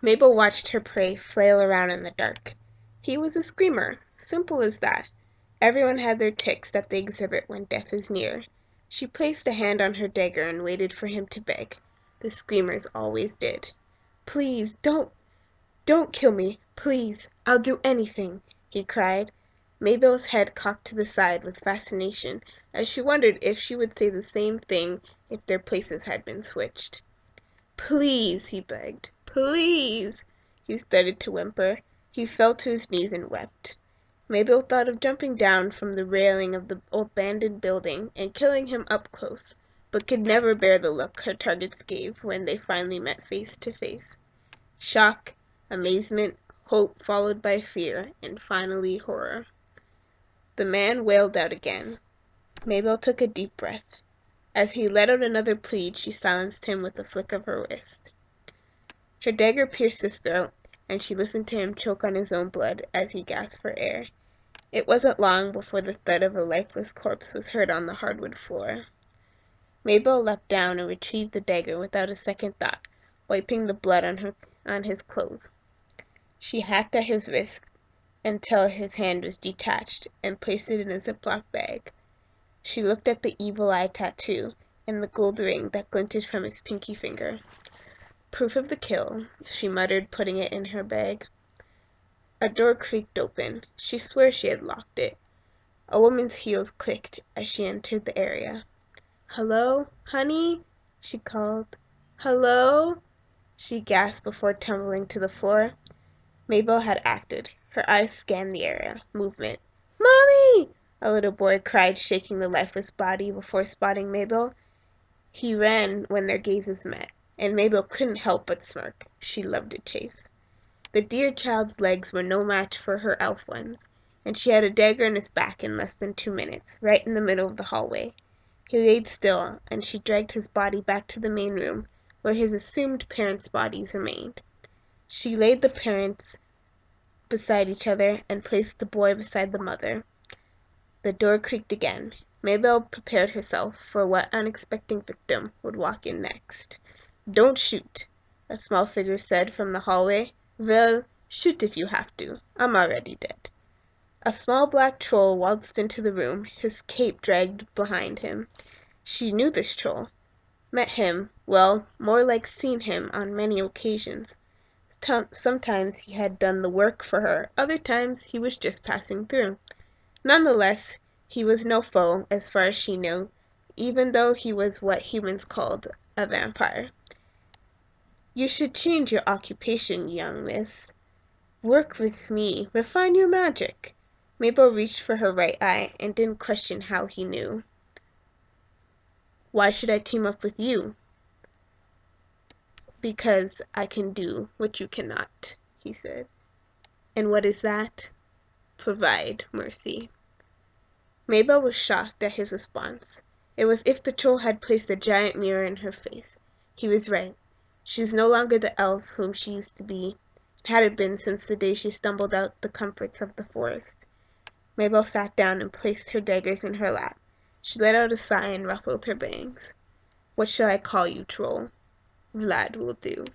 Maybelle watched her prey flail around in the dark. He was a screamer. Simple as that. Everyone had their tics that they exhibit when death is near. She placed a hand on her dagger and waited for him to beg. The screamers always did. "Please, don't kill me. Please, I'll do anything," he cried. Maybelle's head cocked to the side with fascination as she wondered if she would say the same thing if their places had been switched. "Please," he begged. "Please." He started to whimper. He fell to his knees and wept. Maybelle thought of jumping down from the railing of the abandoned building and killing him up close, but could never bear the look her targets gave when they finally met face to face. Shock, amazement, hope followed by fear, and finally horror. The man wailed out again. Maybelle took a deep breath. As he let out another plead, she silenced him with a flick of her wrist. Her dagger pierced his throat, and she listened to him choke on his own blood as he gasped for air. It wasn't long before the thud of a lifeless corpse was heard on the hardwood floor. Maybelle leapt down and retrieved the dagger without a second thought, wiping the blood on his clothes. She hacked at his wrist until his hand was detached and placed it in a Ziploc bag. She looked at the evil eye tattoo and the gold ring that glinted from his pinky finger. "Proof of the kill," she muttered, putting it in her bag. A door creaked open. She swore she had locked it. A woman's heels clicked as she entered the area. "Hello, honey?" she called. "Hello?" She gasped before tumbling to the floor. Maybelle had acted. Her eyes scanned the area. Movement. "Mommy!" a little boy cried, shaking the lifeless body before spotting Maybelle. He ran when their gazes met, and Maybelle couldn't help but smirk. She loved a chase. The dear child's legs were no match for her elf ones, and she had a dagger in his back in less than 2 minutes, right in the middle of the hallway. He laid still, and she dragged his body back to the main room, where his assumed parents' bodies remained. She laid the parents beside each other and placed the boy beside the mother. The door creaked again. Maybelle prepared herself for what unexpected victim would walk in next. "Don't shoot," a small figure said from the hallway. "Well, shoot if you have to. I'm already dead." A small black troll waltzed into the room, his cape dragged behind him. She knew this troll. Met him, well, more like seen him on many occasions. Sometimes he had done the work for her, other times he was just passing through. Nonetheless, he was no foe, as far as she knew, even though he was what humans called a vampire. "You should change your occupation, young miss. Work with me. Refine your magic." Maybelle reached for her right eye and didn't question how he knew. "Why should I team up with you?" "Because I can do what you cannot," he said. "And what is that?" "Provide mercy." Maybelle was shocked at his response. It was as if the troll had placed a giant mirror in her face. He was right. She was no longer the elf whom she used to be, and hadn't been since the day she stumbled out the comforts of the forest. Maybelle sat down and placed her daggers in her lap. She let out a sigh and ruffled her bangs. "What shall I call you, troll?" "Vlad will do."